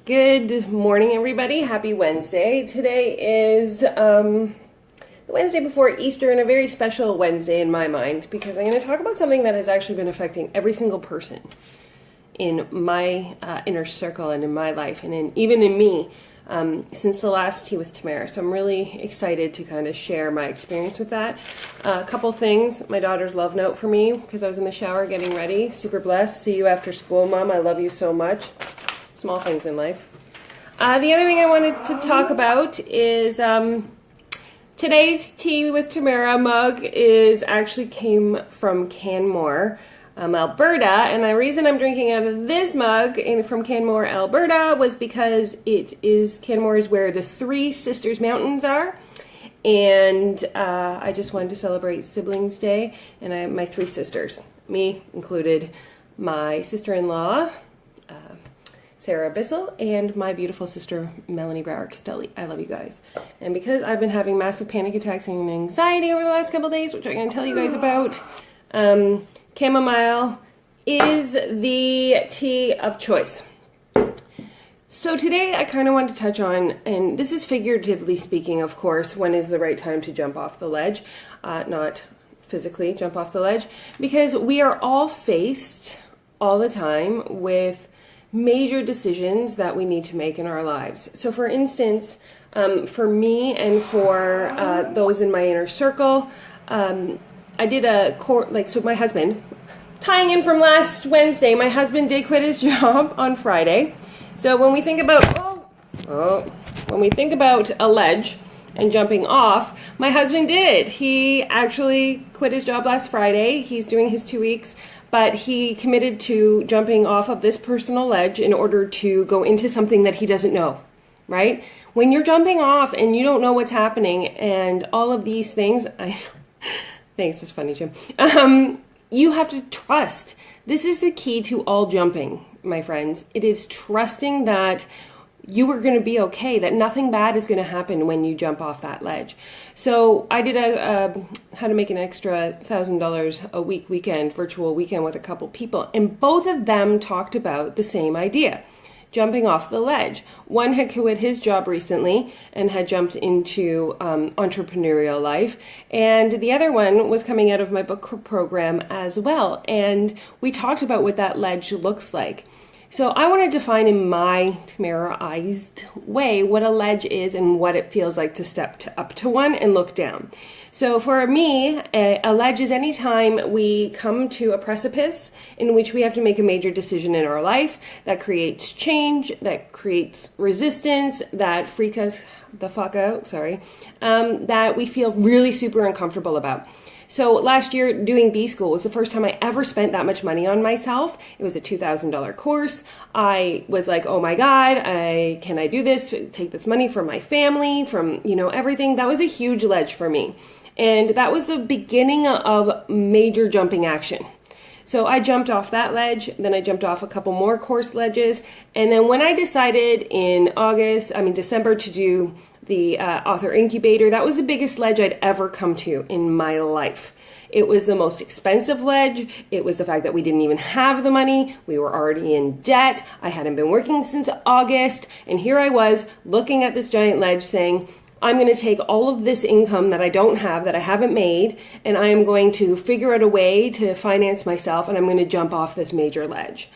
Good morning, everybody. Happy Wednesday. Today is the Wednesday before Easter, and a very special Wednesday in my mind because I'm going to talk about something that has actually been affecting every single person in my inner circle and in my life, and even in me since the last tea with Tamara. So I'm really excited to kind of share my experience with that. A couple things. My daughter's love note for me because I was in the shower getting ready. Super blessed. See you after school, Mom. I love you so much. Small things in life. The other thing I wanted to talk about is today's tea with Tamara mug actually came from Canmore, Alberta, and the reason I'm drinking out of this mug from Canmore, Alberta, was because Canmore is where the Three Sisters Mountains are, and I just wanted to celebrate Siblings Day, and my three sisters, me included, my sister-in-law, Sarah Bissell, and my beautiful sister, Melanie Brower-Castelli. I love you guys. And because I've been having massive panic attacks and anxiety over the last couple days, which I'm going to tell you guys about, chamomile is the tea of choice. So today I kind of want to touch on, and this is figuratively speaking, of course, when is the right time to jump off the ledge, not physically jump off the ledge, because we are all faced all the time with major decisions that we need to make in our lives. So for instance, for me and for those in my inner circle, I did so my husband, tying in from last Wednesday, my husband did quit his job on Friday. So when we think about, when we think about a ledge and jumping off, my husband did it. He actually quit his job last Friday. He's doing his 2 weeks, but he committed to jumping off of this personal ledge in order to go into something that he doesn't know, right? When you're jumping off and you don't know what's happening and all of these things, thanks, it's funny, Jim. You have to trust. This is the key to all jumping, my friends. It is trusting that you are going to be okay, that nothing bad is going to happen when you jump off that ledge. So I did how to make an extra $1,000 a week virtual weekend with a couple people, and both of them talked about the same idea, jumping off the ledge. One had quit his job recently and had jumped into entrepreneurial life, and the other one was coming out of my book program as well, and we talked about what that ledge looks like. So I want to define in my Tamara-ized way what a ledge is and what it feels like to step up to one and look down. So for me, a ledge is any time we come to a precipice in which we have to make a major decision in our life that creates change, that creates resistance, that freaks us the fuck out, that we feel really super uncomfortable about. So last year doing B School was the first time I ever spent that much money on myself. It was a $2,000 course. I was like, oh my God, can I do this? Take this money from my family, from, everything. That was a huge ledge for me. And that was the beginning of major jumping action. So I jumped off that ledge, then I jumped off a couple more course ledges. And then when I decided in December to do the author incubator, that was the biggest ledge I'd ever come to in my life. It was the most expensive ledge. It was the fact that we didn't even have the money. We were already in debt. I hadn't been working since August. And here I was looking at this giant ledge saying, I'm going to take all of this income that I don't have, that I haven't made, and I am going to figure out a way to finance myself, and I'm going to jump off this major ledge.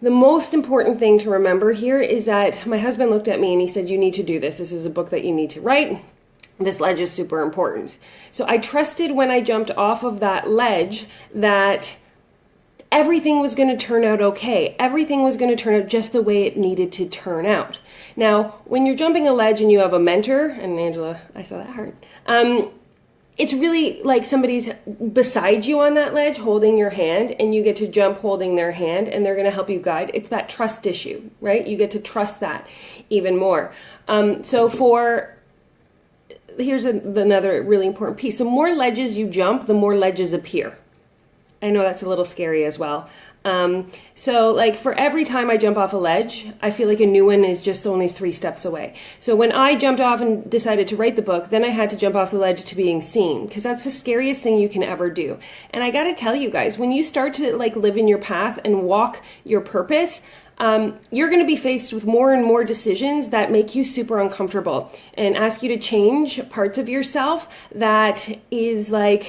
The most important thing to remember here is that my husband looked at me and he said, you need to do this. This is a book that you need to write. This ledge is super important. So I trusted when I jumped off of that ledge that everything was going to turn out okay. Everything was going to turn out just the way it needed to turn out. Now, when you're jumping a ledge and you have a mentor, and Angela, I saw that heart, it's really like somebody's beside you on that ledge holding your hand, and you get to jump holding their hand, and they're going to help you guide. It's that trust issue, right? You get to trust that even more. Here's another really important piece. The more ledges you jump, the more ledges appear. I know that's a little scary as well. For every time I jump off a ledge, I feel like a new one is just only 3 steps away. So when I jumped off and decided to write the book, then I had to jump off the ledge to being seen, because that's the scariest thing you can ever do. And I got to tell you guys, when you start to live in your path and walk your purpose, you're going to be faced with more and more decisions that make you super uncomfortable and ask you to change parts of yourself that is like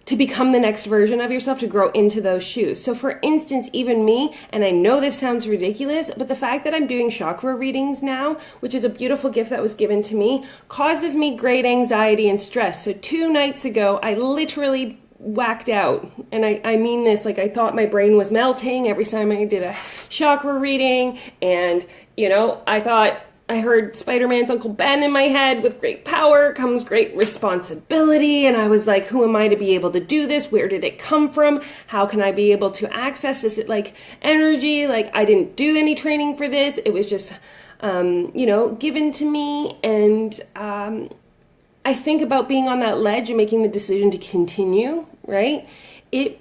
to become the next version of yourself, to grow into those shoes. So for instance, even me, and I know this sounds ridiculous, but the fact that I'm doing chakra readings now, which is a beautiful gift that was given to me, causes me great anxiety and stress. So 2 nights ago, I literally whacked out. And I mean this, like I thought my brain was melting every time I did a chakra reading. And, you know, I thought I heard Spider-Man's Uncle Ben in my head, with great power comes great responsibility. And I was like, who am I to be able to do this? Where did it come from? How can I be able to access this like energy? Like I didn't do any training for this. It was just, you know, given to me. And I think about being on that ledge and making the decision to continue, right? It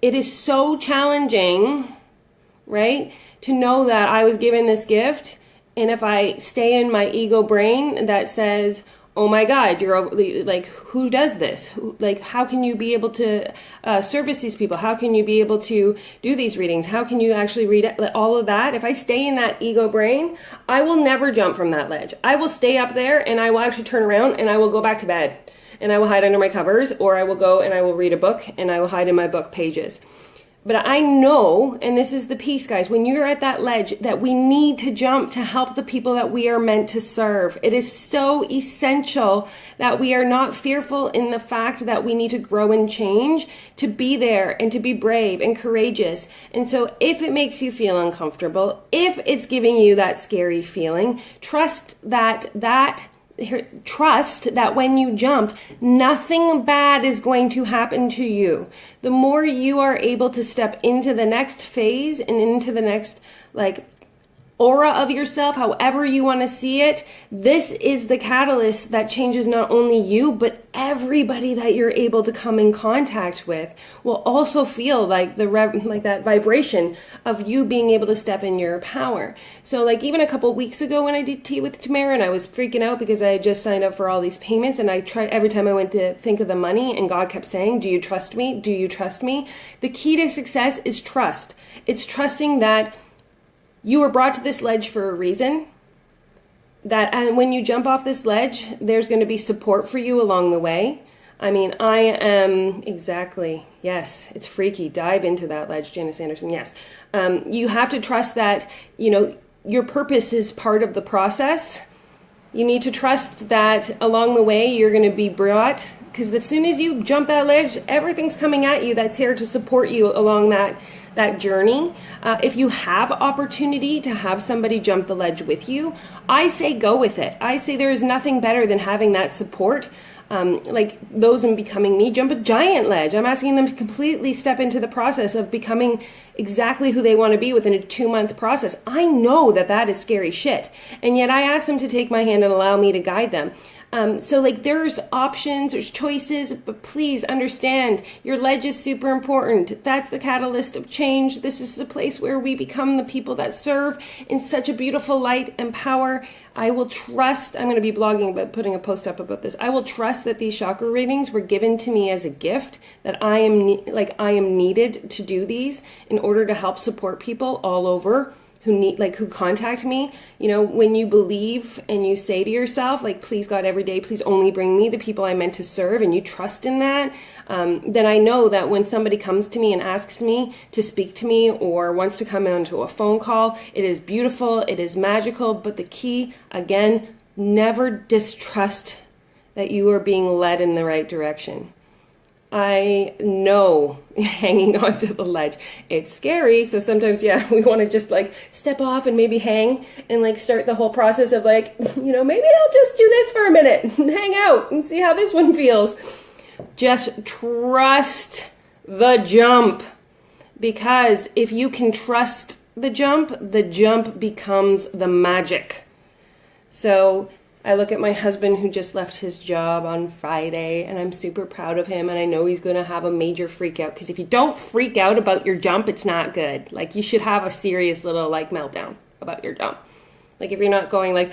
is so challenging, right? To know that I was given this gift. And if I stay in my ego brain that says, oh my God, you're like, who does this? Like, how can you be able to service these people? How can you be able to do these readings? How can you actually read it? All of that? If I stay in that ego brain, I will never jump from that ledge. I will stay up there and I will actually turn around and I will go back to bed and I will hide under my covers, or I will go and I will read a book and I will hide in my book pages. But I know, and this is the piece, guys, when you're at that ledge, that we need to jump to help the people that we are meant to serve. It is so essential that we are not fearful in the fact that we need to grow and change, to be there and to be brave and courageous. And so if it makes you feel uncomfortable, if it's giving you that scary feeling, trust that when you jump, nothing bad is going to happen to you. The more you are able to step into the next phase and into the next like aura of yourself, however you want to see it, this is the catalyst that changes not only you, but everybody that you're able to come in contact with will also feel like like that vibration of you being able to step in your power. So like even a couple weeks ago when I did tea with Tamara and I was freaking out because I had just signed up for all these payments, and I tried every time I went to think of the money, and God kept saying, do you trust me? Do you trust me? The key to success is trust. It's trusting that you were brought to this ledge for a reason, and when you jump off this ledge, there's going to be support for you along the way. I mean, I am exactly, yes, it's freaky. Dive into that ledge, Janice Anderson, yes. You have to trust that, you know, your purpose is part of the process. You need to trust that along the way, you're going to be brought, because as soon as you jump that ledge, everything's coming at you that's here to support you along that journey. If you have opportunity to have somebody jump the ledge with you, I say go with it. I say there is nothing better than having that support. Like those in Becoming Me jump a giant ledge. I'm asking them to completely step into the process of becoming exactly who they want to be within a 2-month process. I know that that is scary shit. And yet I ask them to take my hand and allow me to guide them. So like there's options, there's choices, but please understand your ledge is super important. That's the catalyst of change. This is the place where we become the people that serve in such a beautiful light and power. I will trust, I'm going to be blogging about putting a post up about this. I will trust that these chakra readings were given to me as a gift, that I am needed to do these in order to help support people all over who contact me. You know, when you believe and you say to yourself, like, please God, every day, please only bring me the people I'm meant to serve, and you trust in that, then I know that when somebody comes to me and asks me to speak to me or wants to come onto a phone call, it is beautiful, it is magical, but the key, again, never distrust that you are being led in the right direction. I know hanging onto the ledge, it's scary. So sometimes, yeah, we want to just like step off and maybe hang and like start the whole process of like, you know, maybe I'll just do this for a minute and hang out and see how this one feels. Just trust the jump, because if you can trust the jump becomes the magic. So I look at my husband who just left his job on Friday, and I'm super proud of him, and I know he's going to have a major freak out, because if you don't freak out about your jump, it's not good. Like, you should have a serious little like meltdown about your jump. Like, if you're not going like,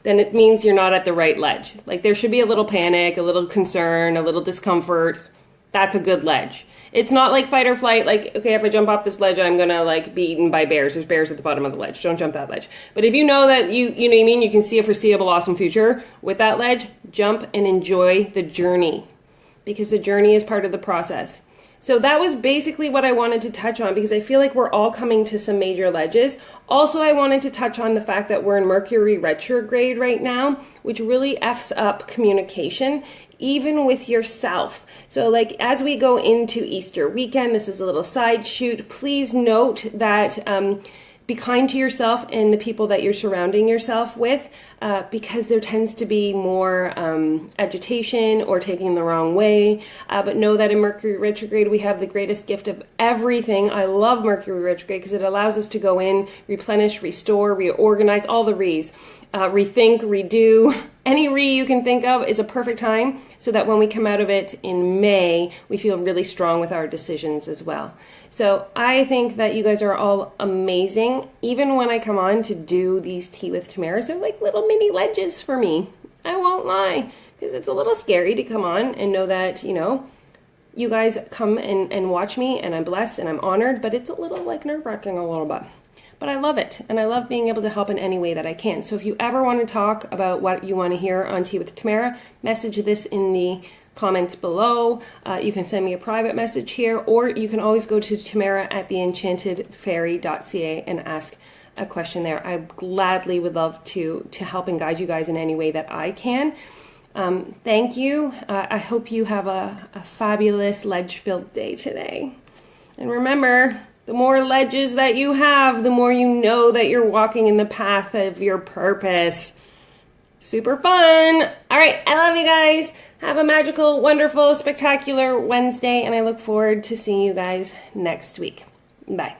then it means you're not at the right ledge. Like, there should be a little panic, a little concern, a little discomfort. that's a good ledge. It's not like fight or flight, like, okay, if I jump off this ledge, I'm gonna like be eaten by bears. There's bears at the bottom of the ledge. Don't jump that ledge. But if you know that you know what I mean, you can see a foreseeable awesome future with that ledge, jump and enjoy the journey, because the journey is part of the process. So that was basically what I wanted to touch on, because I feel like we're all coming to some major ledges. Also, I wanted to touch on the fact that we're in Mercury retrograde right now, which really F's up communication, even with yourself. So like as we go into Easter weekend, this is a little side shoot, please note that be kind to yourself and the people that you're surrounding yourself with, because there tends to be more agitation or taking the wrong way. But know that in Mercury retrograde, we have the greatest gift of everything. I love Mercury retrograde because it allows us to go in, replenish, restore, reorganize, all the re's. Rethink, redo, any you can think of is a perfect time, so that when we come out of it in May, we feel really strong with our decisions as well. So I think that you guys are all amazing. Even when I come on to do these Tea with Tamaras, they're like little mini ledges for me. I won't lie, because it's a little scary to come on and know that, you know, you guys come and watch me, and I'm blessed and I'm honored, but it's a little like nerve-wracking a little bit. But I love it, and I love being able to help in any way that I can. So if you ever want to talk about what you want to hear on Tea with Tamara, message this in the comments below. You can send me a private message here, or you can always go to tamara@theenchantedfairy.ca and ask a question there. I gladly would love to help and guide you guys in any way that I can. Thank you. I hope you have a fabulous ledge-filled day today. And remember, the more ledges that you have, the more you know that you're walking in the path of your purpose. Super fun. All right, I love you guys. Have a magical, wonderful, spectacular Wednesday, and I look forward to seeing you guys next week. Bye.